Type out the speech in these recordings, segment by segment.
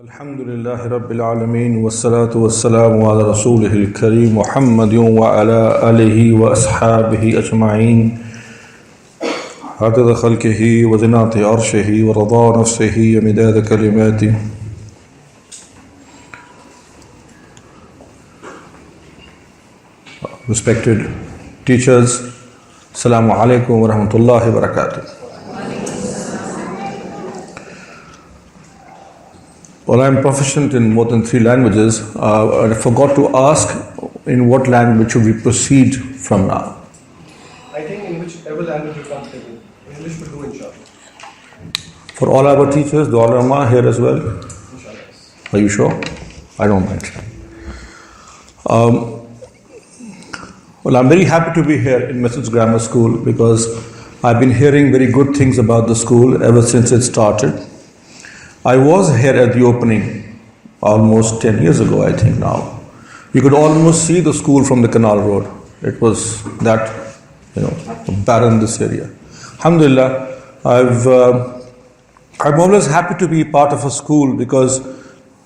الحمد لله رب العالمين والصلاة والسلام على رسوله الكريم محمد وعلى آله وأصحابه أجمعين عدد خلقه وزنات عرشه ورضا نفسه ومداد كلماته. Respected teachers, Assalamu alaikum wa rahmatullahi wa barakatuh. Well, I'm proficient in more than 3 languages. I forgot to ask in what language should we proceed from now. I think in whichever language you're comfortable. English will do, inshallah. For all our teachers, the ulama here as well? Inshallah. Are you sure? I don't mind. Well, I'm very happy to be here in Masjid's Grammar School because I've been hearing very good things about the school ever since it started. I was here at the opening almost 10 years ago, I think now. You could almost see the school from the canal road. It was that, barren, this area. Alhamdulillah, I'm always happy to be part of a school because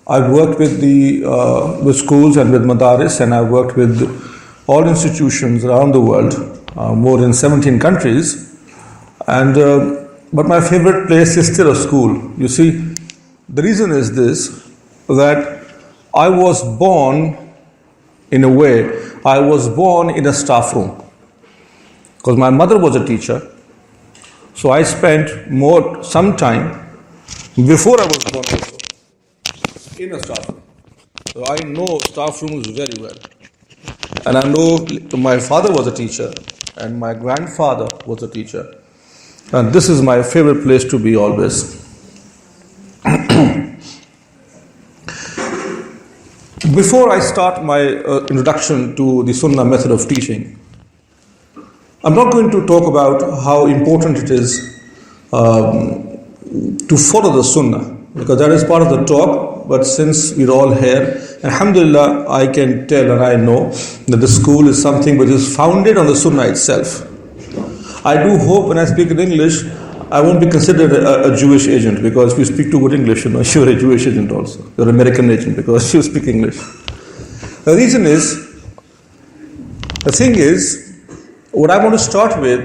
I've worked with with schools and with madaris, and I've worked with all institutions around the world, more than 17 countries. But my favorite place is still a school. You see, the reason is this, that I was born in a way, I was born in a staff room. Because my mother was a teacher, so I spent some time before I was born also in a staff room. So I know staff rooms very well. And I know my father was a teacher and my grandfather was a teacher. And this is my favorite place to be always. Before I start my introduction to the Sunnah method of teaching, I'm not going to talk about how important it is to follow the Sunnah, because that is part of the talk. But since we're all here, alhamdulillah, I can tell and I know that the school is something which is founded on the Sunnah itself. I do hope when I speak in English, I won't be considered a Jewish agent, because if you speak too good English, you're a Jewish agent also. You're an American agent because you speak English. The thing is, what I want to start with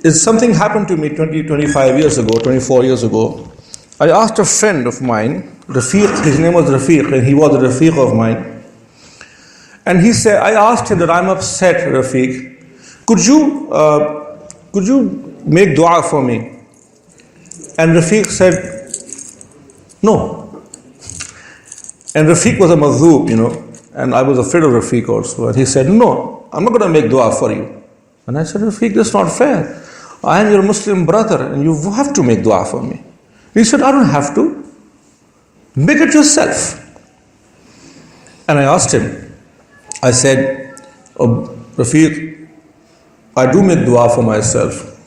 is something happened to me 25 years ago, 24 years ago. I asked a friend of mine, Rafiq, his name was Rafiq, and he was a Rafiq of mine. And he said, I asked him that I'm upset, Rafiq, could you make dua for me? And Rafiq said, no. And Rafiq was a madhoob, and I was afraid of Rafiq also. And he said, no, I'm not going to make dua for you. And I said, Rafiq, that's not fair. I am your Muslim brother and you have to make dua for me. He said, I don't have to. Make it yourself. And I asked him, I said, Rafiq, I do make dua for myself,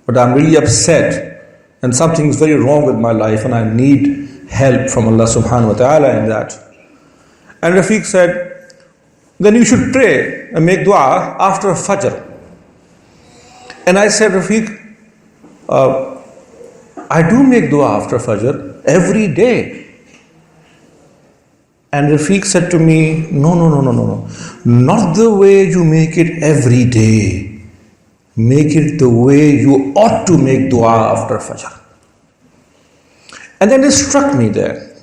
but I'm really upset and something is very wrong with my life and I need help from Allah subhanahu wa ta'ala in that. And Rafiq said, then you should pray and make dua after Fajr. And I said, Rafiq, I do make dua after Fajr every day. And Rafiq said to me, no. Not the way you make it every day. Make it the way you ought to make dua after Fajr. And then it struck me there.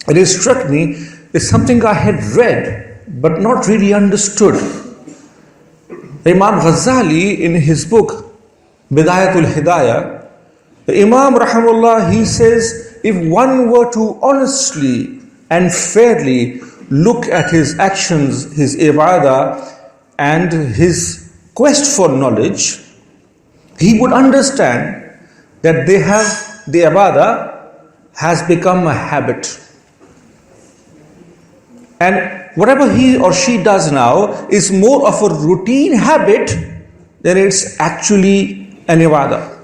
It struck me as something I had read but not really understood. Imam Ghazali, in his book Bidayatul Hidayah, the Imam Rahimahullah, he says, if one were to honestly and fairly look at his actions, his ibadah and his quest for knowledge, he would understand that the ibadah has become a habit. And whatever he or she does now is more of a routine habit than it's actually an ibadah.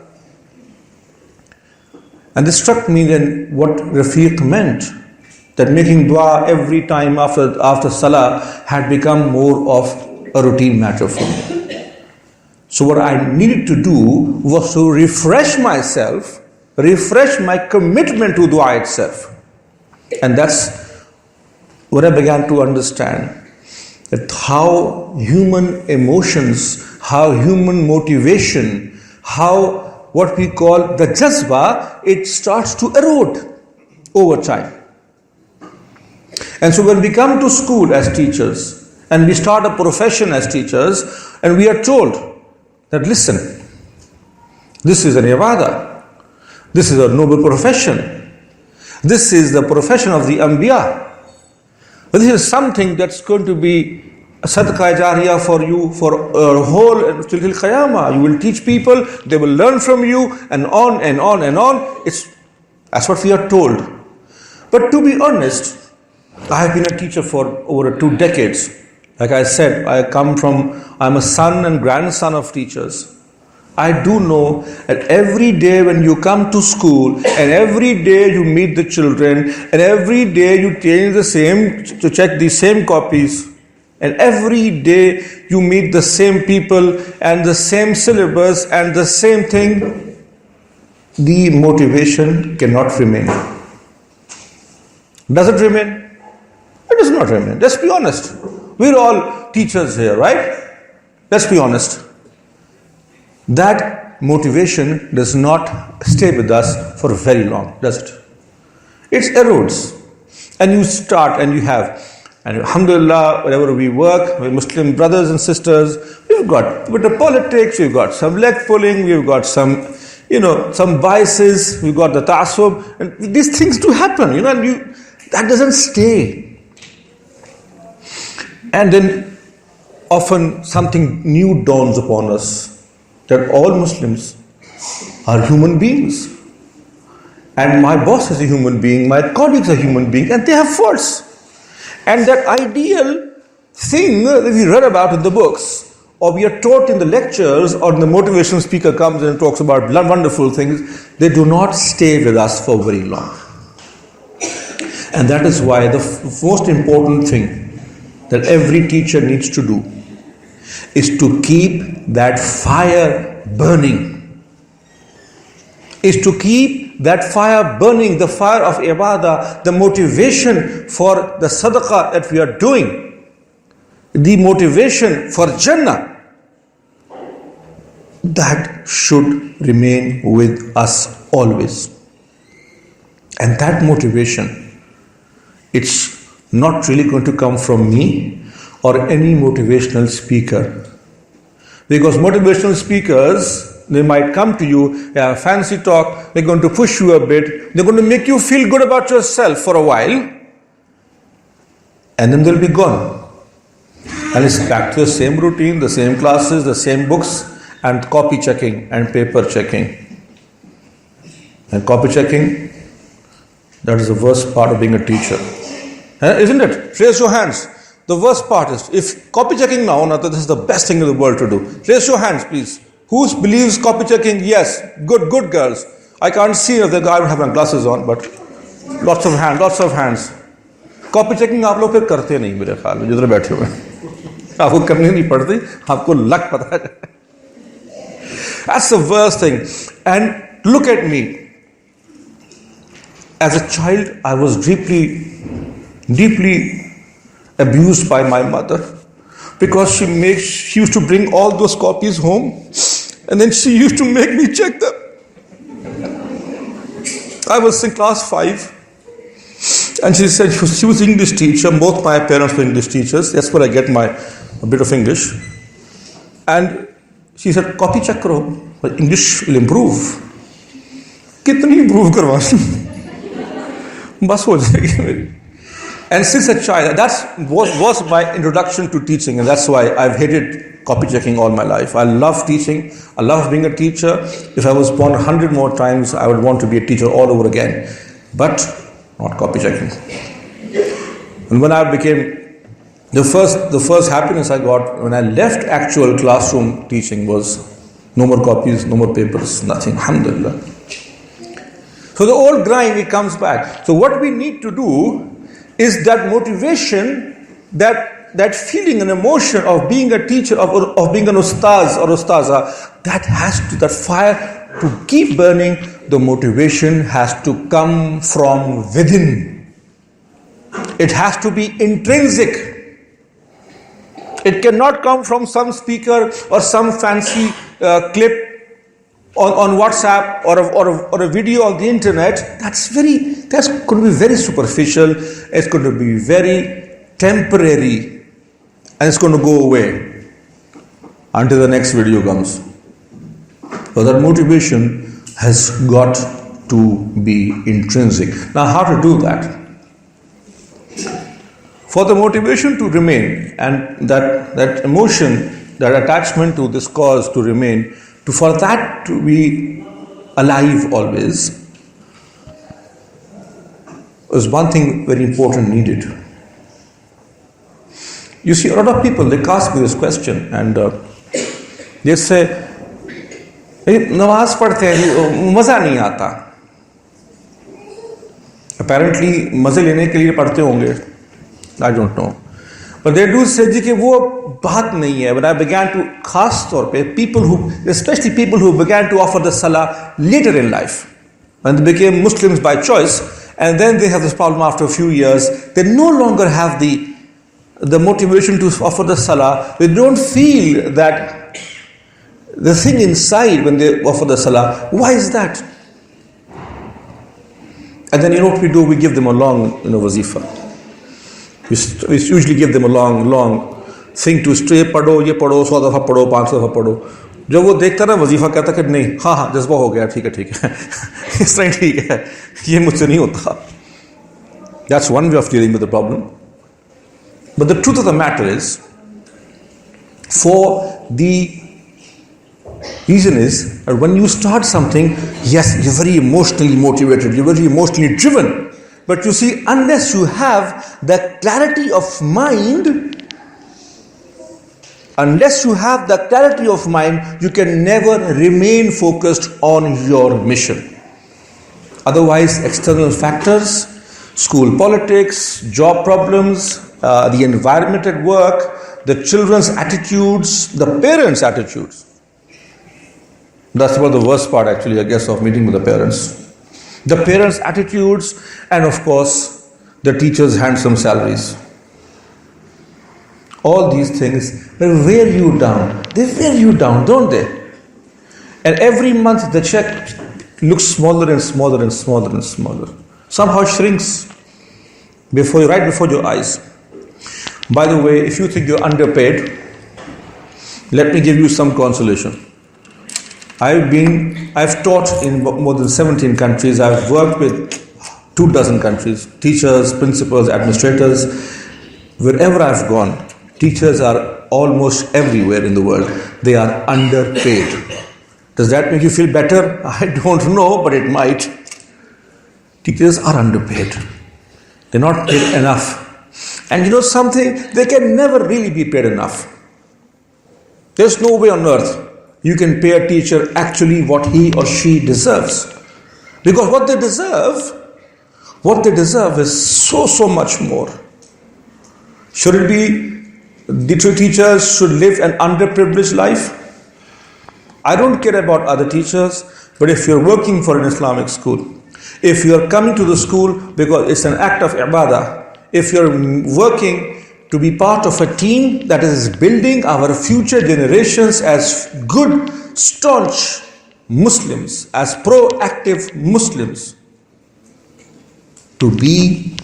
And this struck me then what Rafiq meant, that making dua every time after salah had become more of a routine matter for me. So what I needed to do was to refresh myself refresh my commitment to dua itself. And that's what I began to understand, that how human emotions, how human motivation, how what we call the jazba, it starts to erode over time. And so when we come to school as teachers, and we start a profession as teachers, and we are told that listen, this is an ibadah, this is a noble profession, this is the profession of the Anbiya, this is something that's going to be a sadaqah jariyah for you for a whole till Qiyamah. You will teach people, they will learn from you, and on and on and on. That's what we are told. But to be honest, I have been a teacher for over 2 decades. Like I said, I'm a son and grandson of teachers. I do know that every day when you come to school, and every day you meet the children, and every day you to check the same copies, and every day you meet the same people and the same syllabus and the same thing, the motivation cannot remain. Does it remain? It does not remain. Let's be honest. We're all teachers here, right? Let's be honest. That motivation does not stay with us for very long, does it? It erodes. And you start and you have, and alhamdulillah, wherever we work, with Muslim brothers and sisters, we've got with the politics, we've got some leg pulling, we've got some biases, we've got the ta'assub, and these things do happen, and that doesn't stay. And then often something new dawns upon us, that all Muslims are human beings. And my boss is a human being, my colleagues are human beings, and they have faults. And that ideal thing that we read about in the books, or we are taught in the lectures, or the motivational speaker comes and talks about wonderful things, they do not stay with us for very long. And that is why the most important thing that every teacher needs to do is to keep that fire burning. Is to keep that fire burning, the fire of ibadah, the motivation for the sadaqah that we are doing, the motivation for Jannah, that should remain with us always. And that motivation, it's not really going to come from me or any motivational speaker. Because motivational speakers, they might come to you, they have fancy talk, they're going to push you a bit, they're going to make you feel good about yourself for a while, and then they'll be gone. And it's back to the same routine, the same classes, the same books, and copy checking and paper checking. And copy checking, that is the worst part of being a teacher. Isn't it? Raise your hands. The worst part is, if copy checking now, this is the best thing in the world to do. Raise your hands, please. Who believes copy checking? Yes. Good girls. I can't see if the guy would have my glasses on, but lots of hands. Copy checking आप लोग फिर करते नहीं मेरे ख्याल में जिधर बैठे हुए आपको करनी नहीं पड़ती आपको लग पता है. That's the worst thing. And look at me. As a child, I was deeply abused by my mother, because she used to bring all those copies home, and then she used to make me check them. I was in class 5, and she said she was English teacher. Both my parents were English teachers. That's where I get a bit of English. And she said, copy check karo, English will improve. Kitni improve karwani? Bas ho jayegi meri. And since a child, that was my introduction to teaching, and that's why I've hated copy checking all my life. I love teaching. I love being a teacher. If I was born 100 more times, I would want to be a teacher all over again, but not copy checking. And when I became, the first happiness I got when I left actual classroom teaching was no more copies, no more papers, nothing. Alhamdulillah. So the old grind, it comes back. So what we need to do is that motivation, that feeling and emotion of being a teacher, of being an ustaz or ustaza, that fire to keep burning, the motivation has to come from within. It has to be intrinsic. It cannot come from some speaker or some fancy clip on WhatsApp or a video on the internet. That's going to be very superficial. It's going to be very temporary, and it's going to go away until the next video comes. But that motivation has got to be intrinsic. Now, how to do that? For the motivation to remain and that emotion, that attachment to this cause to remain, for that to be alive always, is one thing very important needed. You see, a lot of people, they ask me this question and they say, नमाज पढ़ते हैं मज़ा नहीं आता. Apparently मज़े लेने के लिए पढ़ते होंगे. I don't know. But they do say कि वो बात नहीं है. When I began to, खास तौर पे especially people who began to offer the salah later in life, when they became Muslims by choice, and then they have this problem after a few years, they no longer have the motivation to offer the salah. They don't feel that the thing inside when they offer the salah. Why is that? And then what we do? We give them a long wazifa. We usually give them a long thing to stray पढ़ो, ये पढ़ो, 100 दफ़ा पढ़ो, 500 दफ़ा पढ़ो. जब वो देखता ना वजीफा कहता कि नहीं, हाँ जज्बा हो गया, ठीक है इस तरह ठीक है, ये मुझसे नहीं होता. That's one way of dealing with the problem. But the truth of the matter is, for the reason is that when you start something, yes, you're very emotionally motivated, you're very emotionally driven. But you see, unless you have the clarity of mind, you can never remain focused on your mission. Otherwise, external factors, school politics, job problems, the environment at work, the children's attitudes, the parents' attitudes. That's about the worst part, actually, I guess, of meeting with the parents. The parents' attitudes, and of course, the teachers' handsome salaries. All these things wear you down. They wear you down, don't they? And every month the check looks smaller and smaller and smaller and smaller. Somehow shrinks right before your eyes. By the way, if you think you're underpaid, let me give you some consolation. I've taught in more than 17 countries. I've worked with 24 countries, teachers, principals, administrators. Wherever I've gone, teachers are almost everywhere in the world. They are underpaid. Does that make you feel better? I don't know, but it might. Teachers are underpaid. They're not paid enough. And something, they can never really be paid enough. There's no way on earth you can pay a teacher actually what he or she deserves. Because what they deserve is so much more. Should it be the teachers should live an underprivileged life? I don't care about other teachers, but if you're working for an Islamic school, if you're coming to the school because it's an act of ibadah, if you're working to be part of a team that is building our future generations as good, staunch Muslims, as proactive Muslims, to be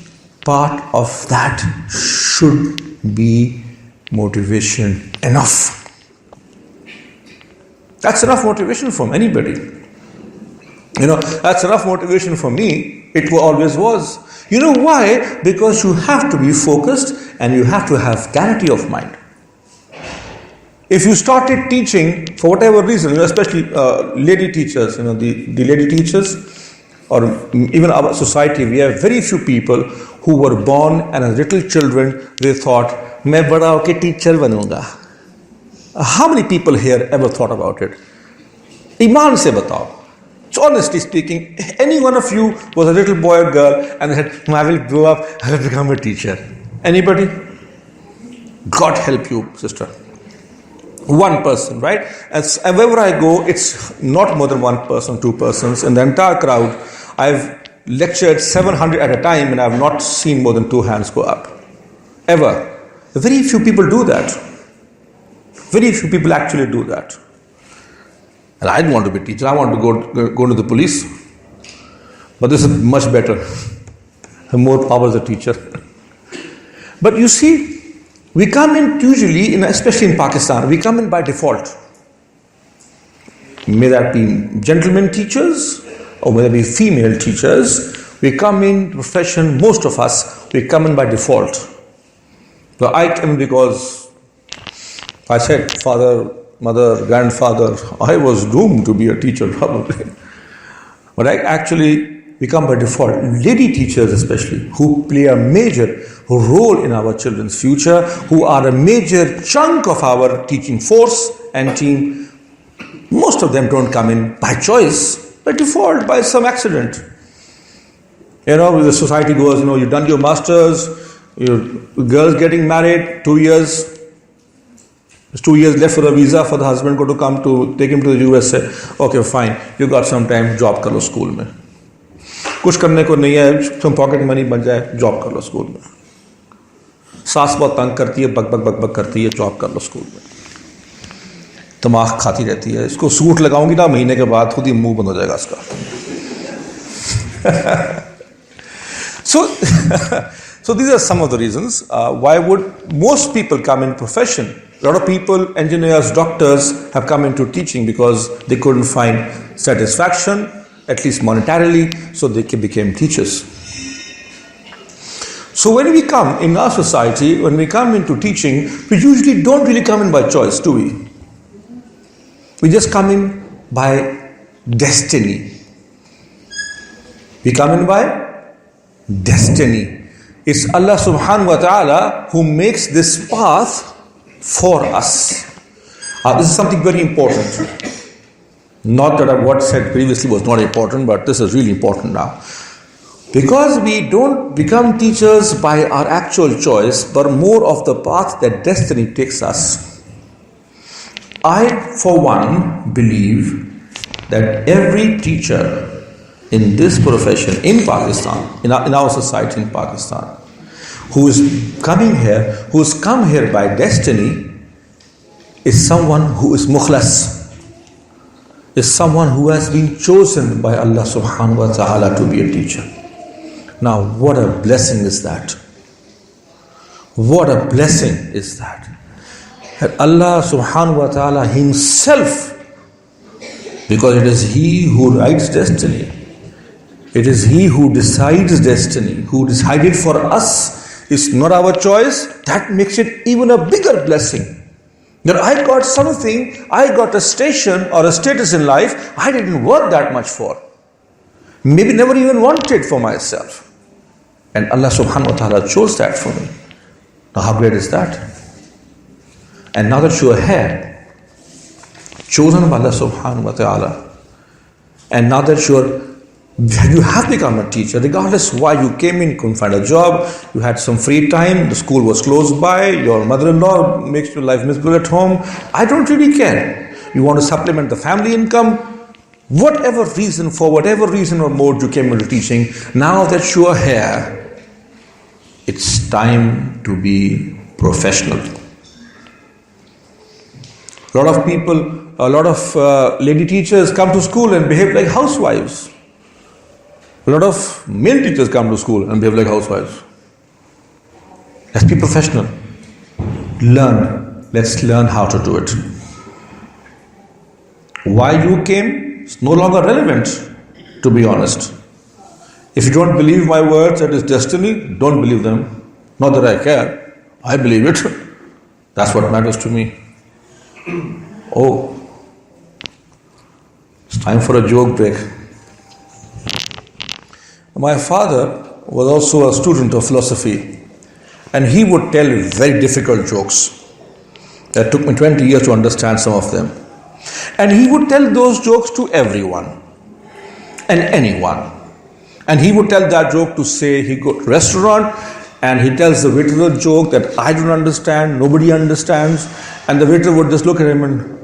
part of that should be motivation enough. That's enough motivation from anybody. That's enough motivation for me. It always was. You know why? Because you have to be focused and you have to have clarity of mind. If you started teaching for whatever reason, especially lady teachers, the lady teachers, or even our society, we have very few people who were born and as little children, they thought, "Main bada hoke teacher banunga." How many people here ever thought about it? Iman se batao. So honestly speaking, any one of you was a little boy or girl and said, "I will grow up, I will become a teacher." Anybody? God help you, sister. One person, right? As wherever I go, it's not more than one person, two persons. In the entire crowd, I've lectured 700 at a time and I've not seen more than two hands go up. Ever. Very few people do that. Very few people actually do that. And I didn't want to be a teacher. I wanted to go to the police. But this is much better. The more power as a teacher. But you see, we come in usually, especially in Pakistan, we come in by default. May that be gentlemen teachers or may that be female teachers. We come in profession, most of us, we come in by default. So I came because I said, father, mother, grandfather, I was doomed to be a teacher probably. But we come by default. Lady teachers especially, who play a major role in our children's future, who are a major chunk of our teaching force and team, most of them don't come in by choice, by default, by some accident. The society goes, you've done your masters, your girl's getting married, 2 years. There's 2 years left for a visa for the husband to come to take him to the USA. Okay, fine. You got some time, job kar lo school mein. कुछ करने को नहीं है, तुम pocket money बन जाए, job कर लो school में. सास बहुत तंग करती है, बक करती है, जॉब कर लो स्कूल में. दिमाग खाती रहती है, इसको सूट लगाऊंगी ना महीने के बाद खुद ही मुंह बंद हो जाएगा इसका. So these are some of the reasons why would most people come in profession. A lot of people, engineers, doctors have come into teaching because they couldn't find satisfaction, at least monetarily, so they became teachers. So when we come in our society, when we come into teaching, we usually don't really come in by choice, do we? We just come in by destiny. We come in by destiny. It's Allah subhanahu wa ta'ala who makes this path for us. This is something very important. Not that what I said previously was not important, but this is really important now. Because we don't become teachers by our actual choice, but more of the path that destiny takes us. I, for one, believe that every teacher in this profession in Pakistan, in our society in Pakistan, who is coming here, who's come here by destiny, is someone who is mukhlas, is someone who has been chosen by Allah subhanahu wa ta'ala to be a teacher. Now, what a blessing is that? What a blessing is that? That Allah subhanahu wa ta'ala himself, because it is He who writes destiny, it is He who decides destiny, who decided for us. It's not our choice. That makes it even a bigger blessing. That I got something, I got a station or a status in life I didn't work that much for. Maybe never even wanted for myself. And Allah subhanahu wa ta'ala chose that for me. Now how great is that? And now that you are here, chosen by Allah subhanahu wa ta'ala, and now that you have become a teacher, regardless why you came in, couldn't find a job, you had some free time, the school was close by, your mother-in-law makes your life miserable at home, I don't really care. You want to supplement the family income, whatever reason, for whatever reason or mode you came into teaching, now that you are here, it's time to be professional. A lot of lady teachers come to school and behave like housewives. A lot of male teachers come to school and behave like housewives. Let's be professional. Learn. Let's learn how to do it. Why you came is no longer relevant, to be honest. If you don't believe my words that is destiny, don't believe them. Not that I care. I believe it. That's what matters to me. Oh, it's time for a joke break. My father was also a student of philosophy, and he would tell very difficult jokes. That took me 20 years to understand some of them. And he would tell those jokes to everyone and anyone. And he would tell that joke to say he go to a restaurant and he tells the waiter a joke that I don't understand, nobody understands, and the waiter would just look at him and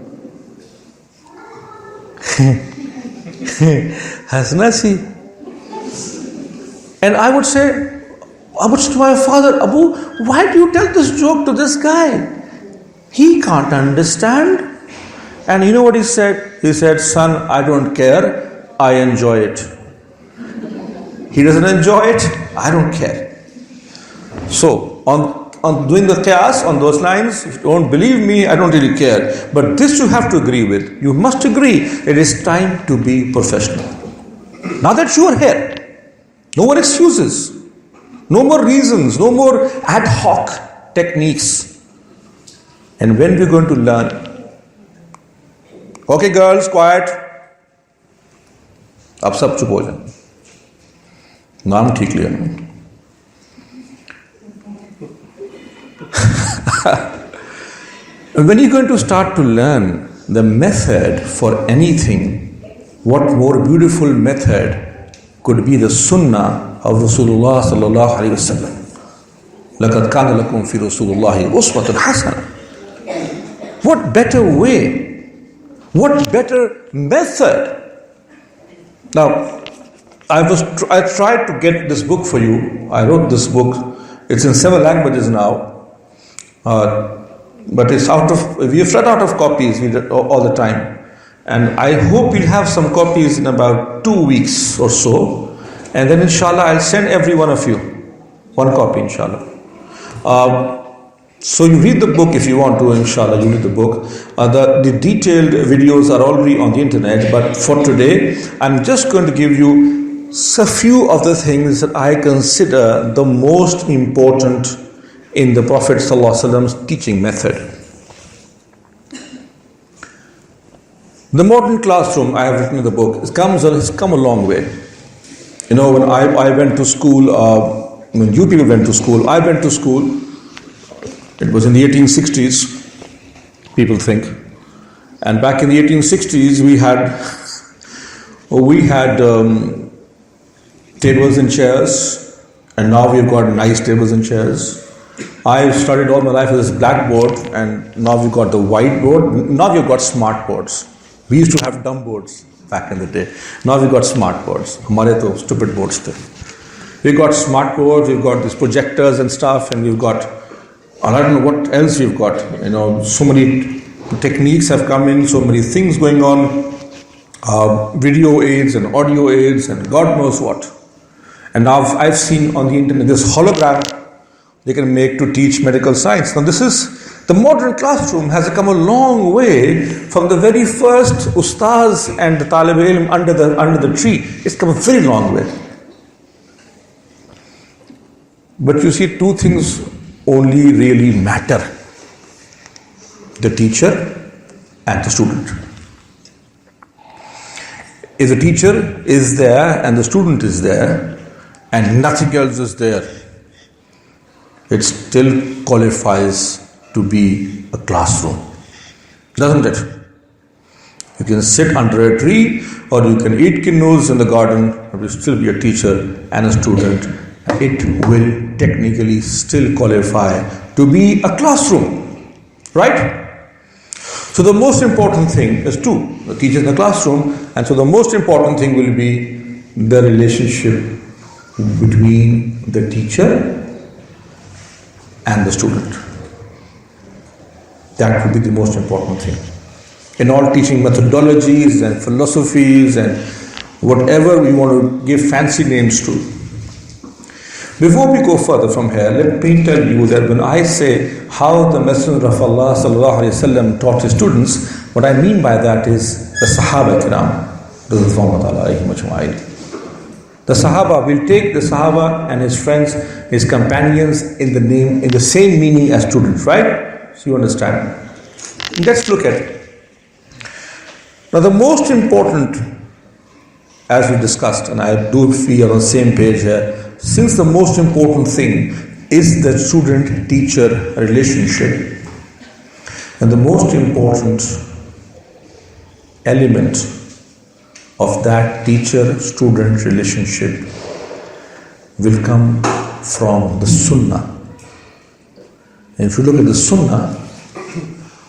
Hasna si. And I would say to my father, Abu, why do you tell this joke to this guy? He can't understand. And you know what he said? He said, son, I don't care, I enjoy it. He doesn't enjoy it, I don't care. So, on doing the qiyas on those lines, if you don't believe me, I don't really care. But this you have to agree with. You must agree it is time to be professional. Now that you are here, no more excuses, no more reasons, no more ad hoc techniques. And when we're going to learn, okay girls, quiet. अब सब चुप हो जाए. नाम ठीक लिया. When you're going to start to learn the method for anything, what more beautiful method could be the sunnah of Rasulullah sallallahu alaihi wasallam? لَقَدْ كَانَ لَكُمْ فِي رَسُولِ اللَّهِ أُسْوَةٌ حَسَنَةٌ. What better way? What better method? Now, I tried to get this book for you. I wrote this book. It's in 7 languages now. But it's we've run out of copies all the time. And I hope we'll have some copies in about 2 weeks or so. And then inshallah, I'll send every one of you 1 copy, inshallah. So you read the book if you want to, inshallah, you read the book. The detailed videos are already on the internet, but for today, I'm just going to give you a few of the things that I consider the most important in the Prophet ﷺ's teaching method. The modern classroom, I have written in the book, has come a long way. You know, when I went to school, when you people went to school, I went to school. It was in the 1860s, people think. And back in the 1860s, we had tables and chairs, and now we've got nice tables and chairs. I studied all my life with this blackboard, and now we've got the whiteboard. Now we've got smart boards. We used to have dumb boards back in the day. Now we've got smart boards. Hamare to stupid boards the. We've got smart boards, we've got these projectors and stuff, and we've got, I don't know what else we've got. You know, so many techniques have come in, so many things going on, video aids and audio aids and God knows what. And now I've seen on the internet this hologram they can make to teach medical science. Now the modern classroom has come a long way from the very first ustaz and the talib ilm under the tree. It's come a very long way. But you see, 2 things only really matter: the teacher and the student. If the teacher is there and the student is there and nothing else is there, it still qualifies to be a classroom, doesn't it? You can sit under a tree or you can eat kinnus in the garden, it will still be a teacher and a student. It will technically still qualify to be a classroom, right? So the most important thing is 2, the teacher in the classroom, and so the most important thing will be the relationship between the teacher and the student. That will be the most important thing. In all teaching methodologies and philosophies and whatever we want to give fancy names to. Before we go further from here, let me tell you that when I say how the Messenger of Allah sallallahu alaihi wasallam taught his students, what I mean by that is the Sahaba Kiram. The Sahaba, will take the Sahaba and his friends, his companions in the same meaning as students, right? So you understand. Let's look at it. Now the most important, as we discussed, and I do feel on the same page here, since the most important thing is the student-teacher relationship, and the most important element of that teacher-student relationship will come from the Sunnah. And if you look at the Sunnah,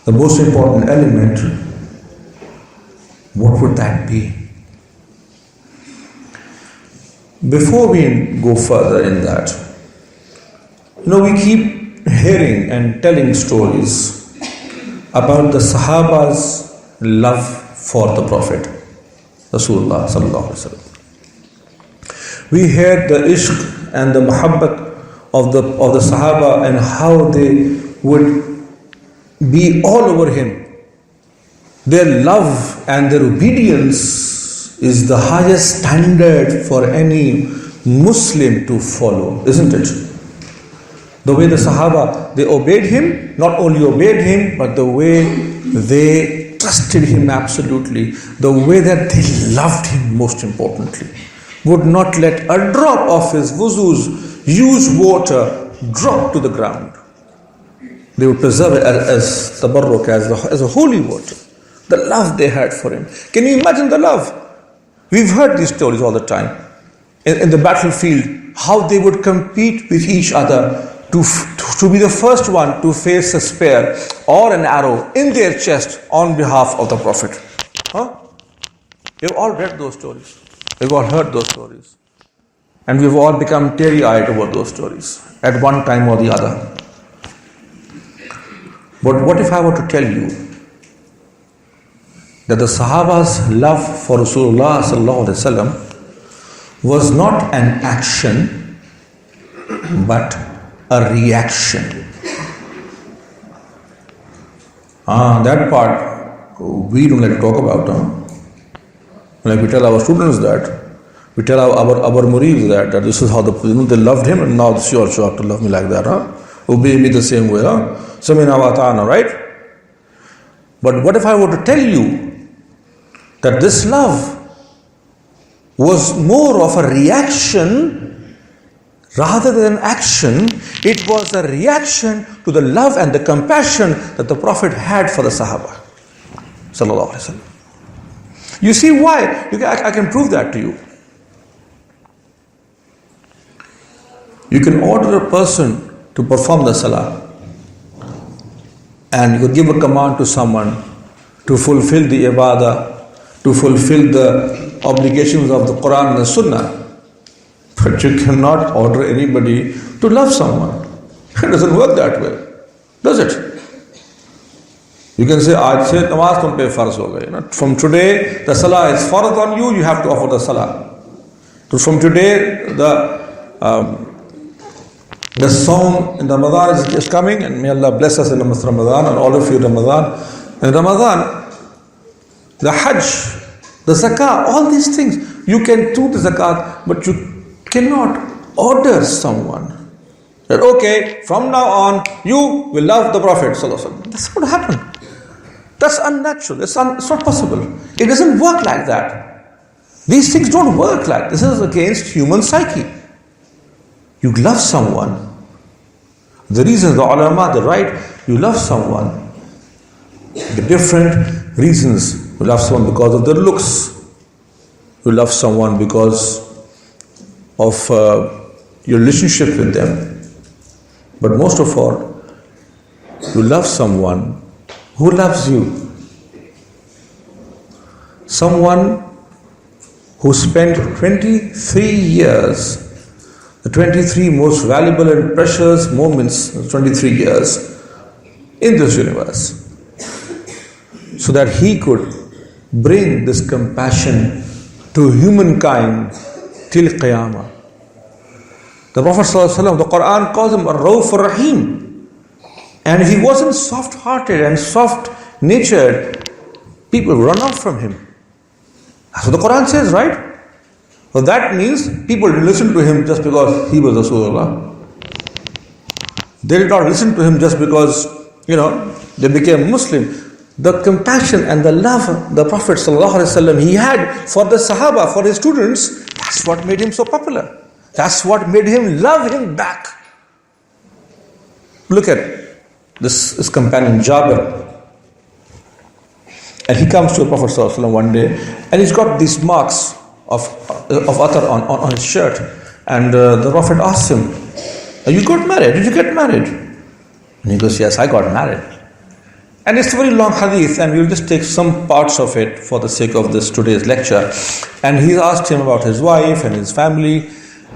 the most important element, what would that be? Before we go further in that, we keep hearing and telling stories about the Sahaba's love for the Prophet, Rasulullah sallallahu alaihi wasallam. We hear the ishq and the muhabbat of the Sahaba and how they would be all over him. Their love and their obedience is the highest standard for any Muslim to follow, isn't it? The way the Sahaba, they obeyed him, not only obeyed him, but the way they trusted him absolutely, the way that they loved him most importantly, would not let a drop of his wuzu's used water drop to the ground. They would preserve it as tabarruk, as a holy water. The love they had for him. Can you imagine the love? We've heard these stories all the time. In the battlefield, how they would compete with each other to be the first one to face a spear or an arrow in their chest on behalf of the Prophet. We've all read those stories. We've all heard those stories. And we've all become teary-eyed over those stories at one time or the other. But what if I were to tell you that the Sahaba's love for Rasulullah sallallahu alaihi wasallam was not an action but a reaction? That part we don't like to talk about. Like we tell our students that, we tell our murids that this is how they loved him, and now this you also have to love me like that. Obey me the same way. Samina wa ta'ana, right? But what if I were to tell you that this love was more of a reaction rather than action? It was a reaction to the love and the compassion that the Prophet had for the Sahaba sallallahu alaihi wasallam. You see why? I can prove that to you. You can order a person to perform the salah, and you could give a command to someone to fulfill the ibadah, to fulfill the obligations of the Quran and the Sunnah. But you cannot order anybody to love someone. It doesn't work that way, does it? You can say, aaj se namaz tum pe farz ho gayi. From today, the salah is farz on you, you have to offer the salah. So from today, the song in Ramadan is coming, and may Allah bless us in the month of Ramadan, and all of you Ramadan. In Ramadan, the Hajj, the Zakah, all these things, you can do the Zakat, but you cannot order someone that, okay, from now on, you will love the Prophet sallallahu alaihi wasallam. That's not happen. That's unnatural. It's not possible. It doesn't work like that. These things don't work like this. This is against human psyche. You love someone. The reasons, the ulama, the right, you love someone. The different reasons. You love someone because of their looks. You love someone because of your relationship with them. But most of all, you love someone who loves you. Someone who spent 23 years, the 23 most valuable and precious moments, 23 years in this universe, so that he could bring this compassion to humankind till Qiyamah. The Prophet ﷺ, the Quran calls him Ar-Rauf Ar-Rahim. And if he wasn't soft-hearted and soft-natured, people would run off from him. That's what the Quran says, right? So that means people didn't listen to him just because he was Rasulullah. They did not listen to him just because, they became Muslim. The compassion and the love the Prophet ﷺ he had for the Sahaba, for his students, that's what made him so popular. That's what made him love him back. Look at this companion Jabir. And he comes to the Prophet ﷺ one day, and he's got these marks of attar on his shirt. And the Prophet asks him, You got married. Did you get married? And he goes, yes, I got married. And it's a very long hadith, and we'll just take some parts of it for the sake of this today's lecture. And he asked him about his wife and his family.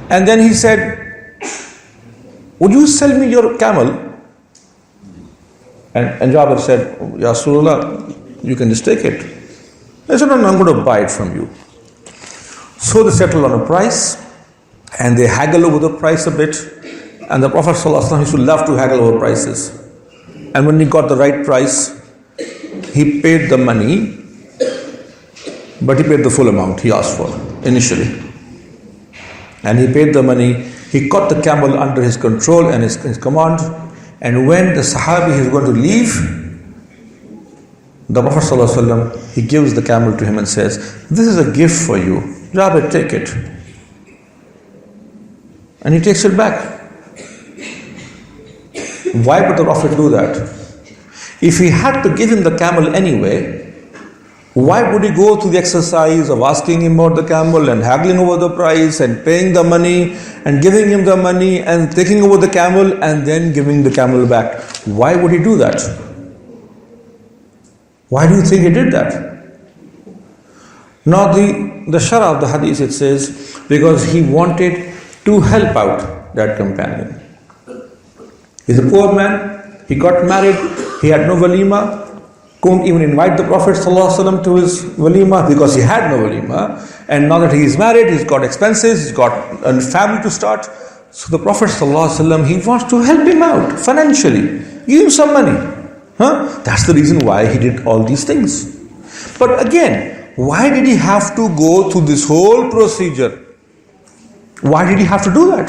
And then he said, would you sell me your camel? And Jabir said, Ya Rasulullah, you can just take it. He said, no, I'm going to buy it from you. So they settle on a price, and they haggle over the price a bit. And the Prophet ﷺ used to love to haggle over prices. And when he got the right price, he paid the money, but he paid the full amount he asked for initially. And he paid the money, he got the camel under his control and his command. And when the Sahabi is going to leave, the Prophet ﷺ, he gives the camel to him and says, this is a gift for you. Jabir, take it. And he takes it back. Why would the Prophet do that? If he had to give him the camel anyway, why would he go through the exercise of asking him about the camel and haggling over the price and paying the money and giving him the money and taking over the camel and then giving the camel back? Why would he do that? Why do you think he did that? Now the Shara of the hadith, it says, because he wanted to help out that companion. He's a poor man, he got married, he had no walima, couldn't even invite the Prophet ﷺ to his walima because he had no walima. And now that he is married, he's got expenses, he's got a family to start. So the Prophet ﷺ, he wants to help him out financially, give him some money. That's the reason why he did all these things. But again, why did he have to go through this whole procedure? Why did he have to do that?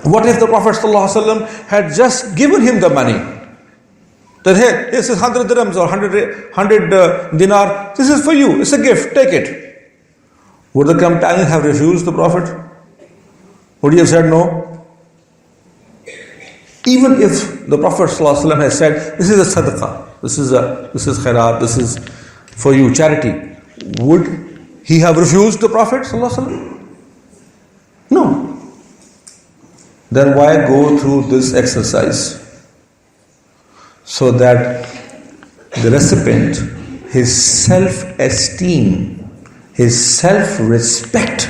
What if the Prophet ﷺ had just given him the money? That, hey, this is 100 dirhams or 100 dinar, this is for you, it's a gift, take it. Would the companion have refused the Prophet? Would he have said no? Even if the Prophet ﷺ has said, this is a sadaqah, this is khairat, this is for you, charity, would he have refused the Prophet ﷺ? No. Then why go through this exercise? So that the recipient, his self-esteem, his self-respect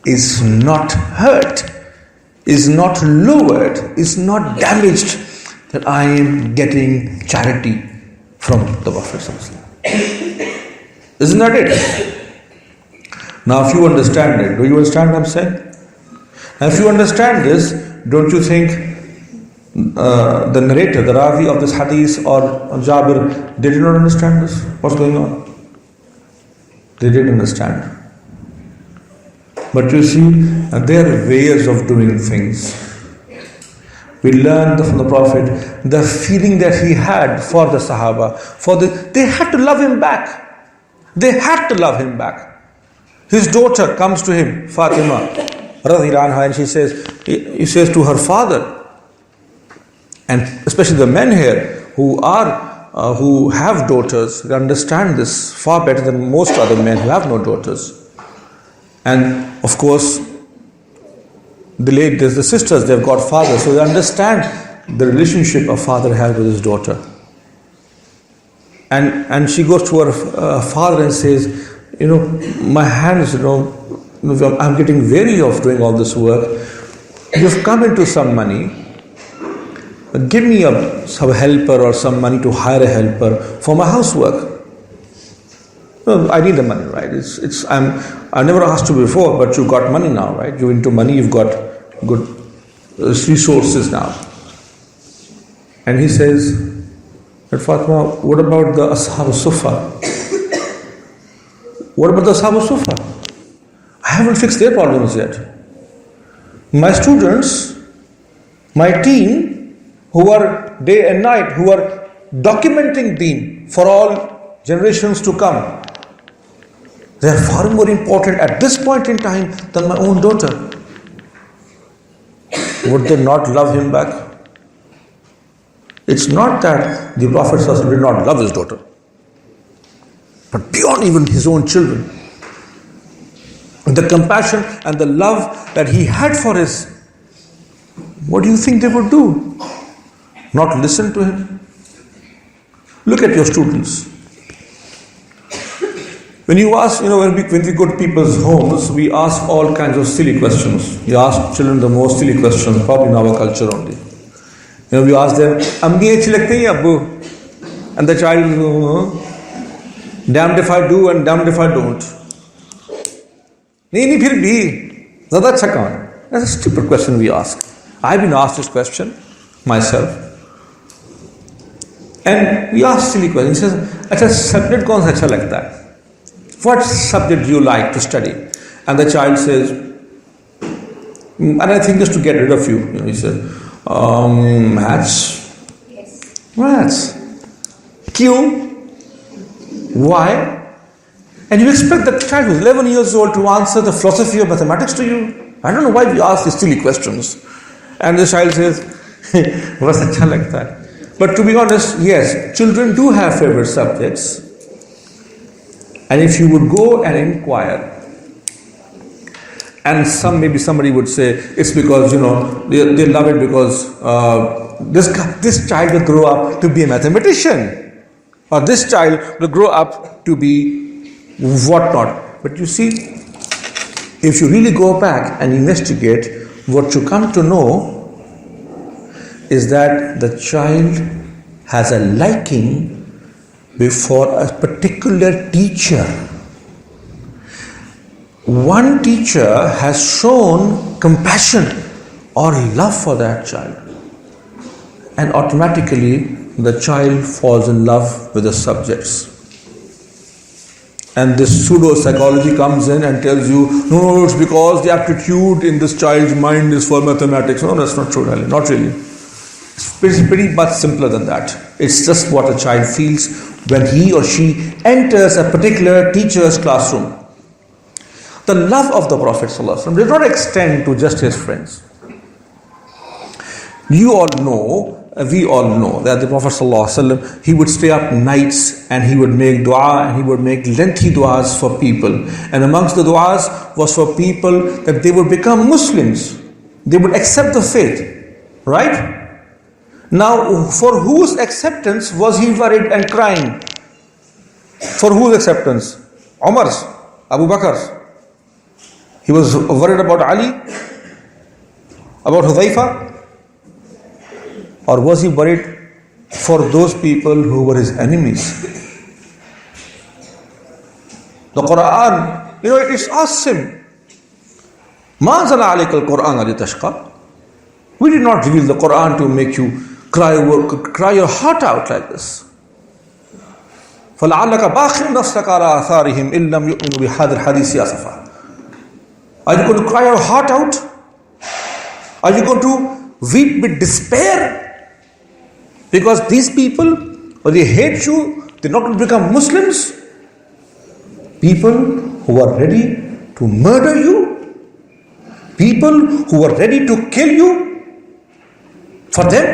is not hurt, is not lowered, is not damaged, that I am getting charity from the Prophet. Isn't that it? Now if you understand it, do you understand what I'm saying? Now if you understand this, don't you think the narrator, the Ravi of this hadith or Jabir, they did not understand this? What's going on? They did understand. But you see, there are ways of doing things. We learned from the Prophet the feeling that he had for the Sahaba. They had to love him back. They had to love him back. His daughter comes to him, Fatima, radhiyallahu anha, and he says to her father, and especially the men here who have daughters, they understand this far better than most other men who have no daughters. And of course, there's the sisters, they've got fathers, so they understand the relationship a father has with his daughter. And she goes to her father and says, my hands, I'm getting weary of doing all this work. You've come into some money. Give me some helper or some money to hire a helper for my housework. I need the money, right? I never asked you before, but you got money now, right? You're into money, you've got good resources now. And he says, Fatima, what about the Ashab al-Sufa? What about the Ashab al-Sufa? I haven't fixed their problems yet. My students, my team, who are day and night, who are documenting deen for all generations to come, they are far more important at this point in time than my own daughter. Would they not love him back? It's not that the Prophet ﷺ did not love his daughter, but beyond even his own children, the compassion and the love that he had for his what do you think they would do? Not listen to him? Look at your students. When you ask, when we go to people's homes, we ask all kinds of silly questions. You ask children the most silly questions, probably in our culture only. We ask them, Ammi achhi lagti hai abbu? And the child will, damned if I do and damned if I don't. Nahi, phir bhi. Zyada acha kaun hai? That's a stupid question we ask. I've been asked this question myself. And we ask silly questions. He says, acha subject kaun sa acha lagta hai? What subject do you like to study? And the child says, and I think just to get rid of you, he says, maths. Yes. Maths. Q. Why? And you expect that child who's 11 years old to answer the philosophy of mathematics to you? I don't know why we ask these silly questions. And the child says, "Was acha lagta hai." But to be honest, yes, children do have favorite subjects. And if you would go and inquire, and maybe somebody would say it's because they love it because this child will grow up to be a mathematician, or this child will grow up to be whatnot. But you see, if you really go back and investigate, what you come to know is that the child has a liking before a particular teacher. One teacher has shown compassion or love for that child, and automatically the child falls in love with the subjects. And this pseudo psychology comes in and tells you, no, it's because the aptitude in this child's mind is for mathematics. No, that's not true, really. Not really. It's pretty much simpler than that. It's just what a child feels when he or she enters a particular teacher's classroom. The love of the Prophet ﷺ did not extend to just his friends. We all know that the Prophet ﷺ, he would stay up nights and he would make dua, and he would make lengthy duas for people. And amongst the duas was for people that they would become Muslims. They would accept the faith. Right? Now, for whose acceptance was he worried and crying? For whose acceptance? Umar's, Abu Bakr's. He was worried about Ali, about Hudhaifa, or was he worried for those people who were his enemies? The Quran, it asks him, مَا أَنزَلَ عَلَيْكَ الْقُرْآنَ لِتَشْقَى. We did not reveal the Quran to make you cry your heart out like this. فَلَعَلَّكَ بَاخِرٌ نَفْسَكَ عَلَىٰ آثَارِهِمْ إِن لَمْ يُؤْمِنُوا بِهَذَا الْحَدِيثِ أَسَفًا. Are you going to cry your heart out? Are you going to weep with despair? Because these people, they hate you, they're not going to become Muslims. People who are ready to murder you, people who are ready to kill you for them.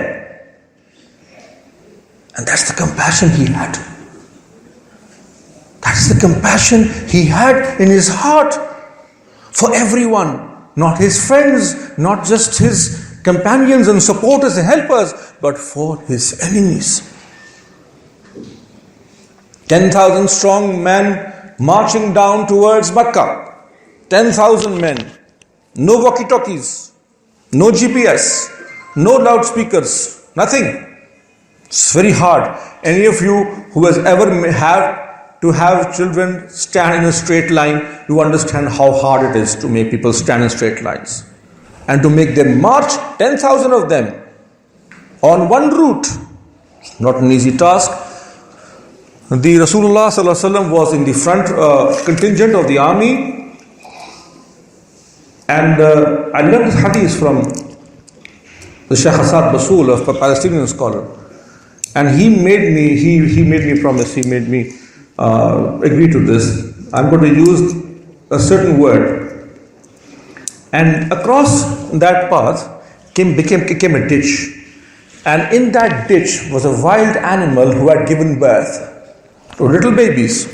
And that's the compassion he had. That's the compassion he had in his heart for everyone, not his friends, not just his companions and supporters and helpers, but for his enemies. 10,000 strong men marching down towards Makkah. 10,000 men. No walkie-talkies, no GPS, no loudspeakers, nothing. It's very hard. Any of you who has ever had to have children stand in a straight line, you understand how hard it is to make people stand in straight lines. And to make them march, 10,000 of them, on one route. It's not an easy task. The Rasulullah ﷺ was in the front contingent of the army. And I learned this hadith from the Shaykh Basul, a Palestinian scholar. And he made me promise, he made me agree to this. I'm going to use a certain word. And across that path became a ditch. And in that ditch was a wild animal who had given birth to little babies.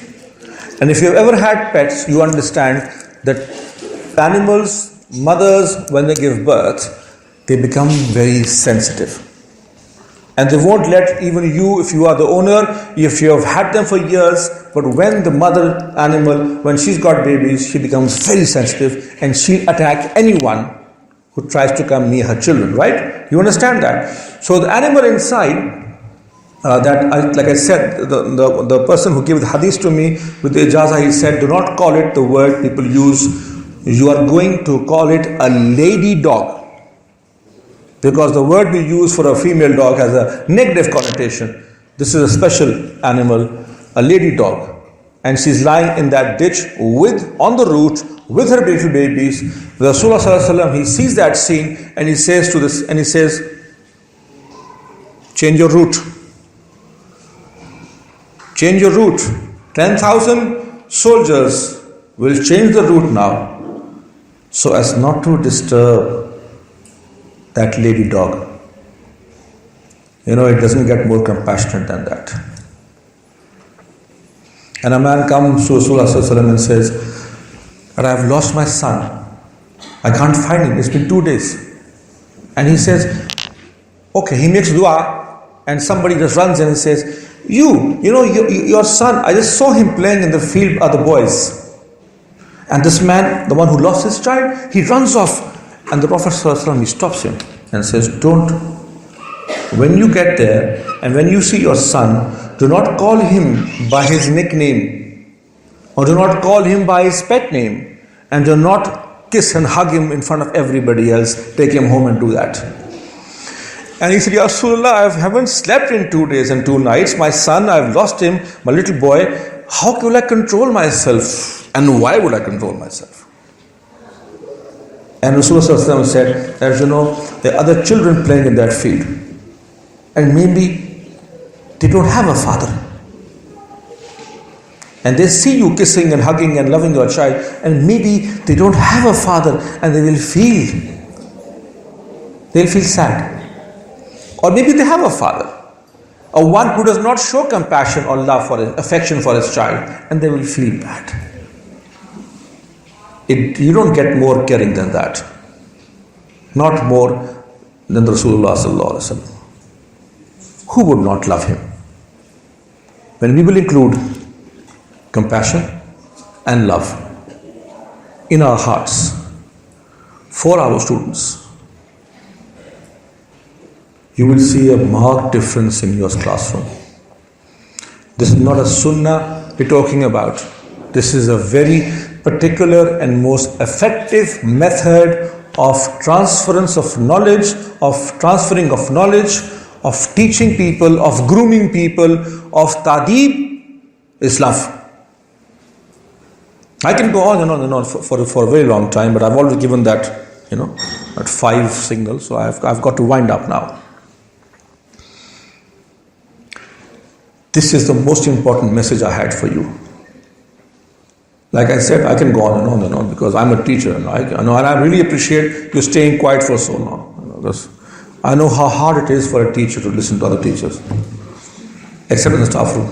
And if you've ever had pets, you understand that animals, mothers, when they give birth, they become very sensitive. And they won't let even you, if you are the owner, if you have had them for years, but when the mother animal, when she's got babies, she becomes very sensitive and she'll attack anyone who tries to come near her children, right? You understand that? So the animal inside, like I said, the person who gave the hadith to me with the ijazah, he said, do not call it the word people use. You are going to call it a lady dog. Because the word we use for a female dog has a negative connotation. This is a special animal, a lady dog. And she's lying in that ditch on the root with her little babies. Rasulullah sallallahu alaihi wasallam, he sees that scene and he says, change your route. Change your route. 10,000 soldiers will change the route now so as not to disturb that lady dog. It doesn't get more compassionate than that. And a man comes to Rasulullah and says, "But I have lost my son. I can't find him. It's been 2 days." And he says, okay, he makes dua, and somebody just runs in and says, your son, I just saw him playing in the field with other boys. And this man, the one who lost his child, he runs off. And the Prophet ﷺ, he stops him and says, don't. When you get there and when you see your son, do not call him by his nickname or do not call him by his pet name and do not kiss and hug him in front of everybody else. Take him home and do that. And he said, Ya Rasulullah, I haven't slept in 2 days and 2 nights. My son, I've lost him, my little boy. How will I control myself? And why would I control myself? And Rasulullah said, as you know, there are other children playing in that field. And maybe they don't have a father. And they see you kissing and hugging and loving your child, and maybe they don't have a father and they'll feel sad. Or maybe they have a father, or one who does not show compassion or love for his affection for his child, and they will feel bad. You don't get more caring than that. Not more than Rasulullah sallallahu alaihi wasallam. Who would not love him? When we will include compassion and love in our hearts for our students, you will see a marked difference in your classroom. This is not a sunnah we're talking about. This is a very particular and most effective method of transference of knowledge, of transferring of knowledge, of teaching people, of grooming people, of ta'deeb, is love. I can go on and on and on for a very long time, but I've already given that, at 5 signals, so I've got to wind up now. This is the most important message I had for you. Like I said, I can go on and on and on because I'm a teacher, and I really appreciate you staying quiet for so long. I know how hard it is for a teacher to listen to other teachers, except in the staff room.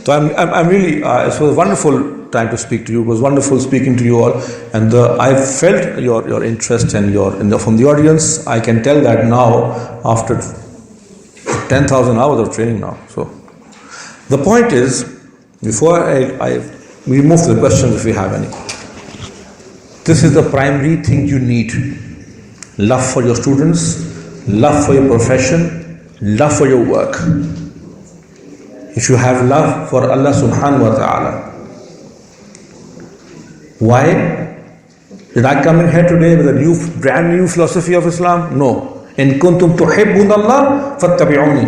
So I'm really, it was a wonderful time to speak to you. It was wonderful speaking to you all, and I felt your interest and from the audience. I can tell that now after 10,000 hours of training now. So the point is, before we move to the questions if we have any, this is the primary thing you need. Love for your students, love for your profession, love for your work. If you have love for Allah subhanahu wa ta'ala. Why did I come in here today with a brand new philosophy of Islam? No. In kuntum tuhibbun Allah fattabi'uni.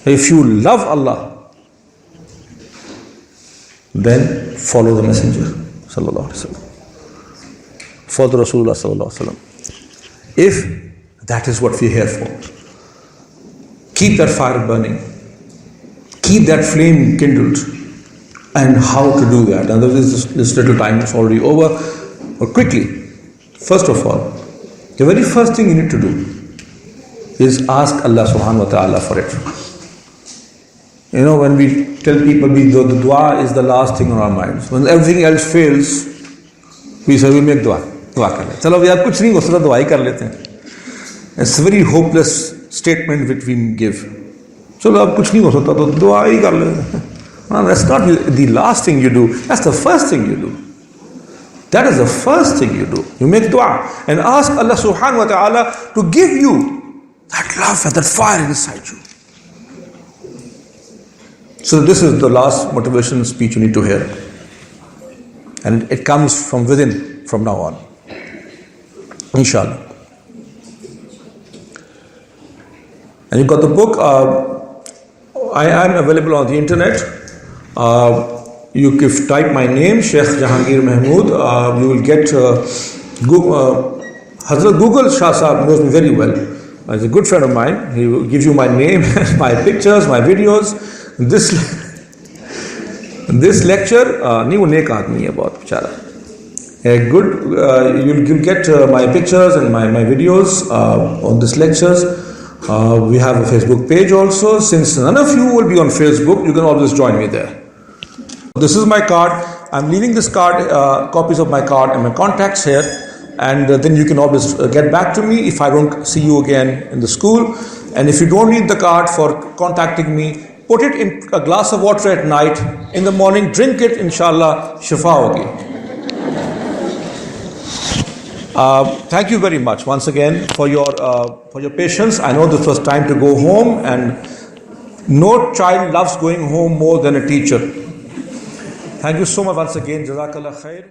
If you love Allah, then follow the Messenger sallallahu alaihi wasallam. Follow Rasulullah sallallahu alaihi wasallam. If that is what we're here for, keep that fire burning, keep that flame kindled. And how to do that? And this little time is already over. But quickly, first of all, the very first thing you need to do is ask Allah subhanahu wa ta'ala for it. When we tell people the dua is the last thing on our minds. When everything else fails, we say we make dua. दुआ कर ले, चलो अभी आप कुछ नहीं हो सकता, दुआ ही कर लेते हैं. It's very hopeless statement which we give. चलो अब कुछ नहीं हो सकता तो दुआ ही कर लेते हैं. That's not the last thing you do, that's the first thing you do. That is the first thing you do. You make dua and ask Allah subhanahu wa ta'ala to give you that love and that fire inside you. So this is the last motivation speech you need to hear. And it comes from within from now on. Inshallah. And you've got the book. I am available on the internet. You can type my name, Shaykh Jahangir Mahmud. You will get Hazrat Google Shah Sahab knows me very well. He's a good friend of mine. He will give you my name, my pictures, my videos. This lecture, नहीं वो नेक आदमी है बहुत बेचारा. You'll get my pictures and my videos on this lectures. We have a Facebook page also. Since none of you will be on Facebook, you can always join me there. This is my card. I'm leaving this card, copies of my card and my contacts here, and then you can always get back to me if I don't see you again in the school. And if you don't need the card for contacting me, put it in a glass of water at night. In the morning, drink it. Inshallah, shifa hogi. Thank you very much once again for your patience. I know this was time to go home, and no child loves going home more than a teacher. Thank you so much once again. Jazakallah khair.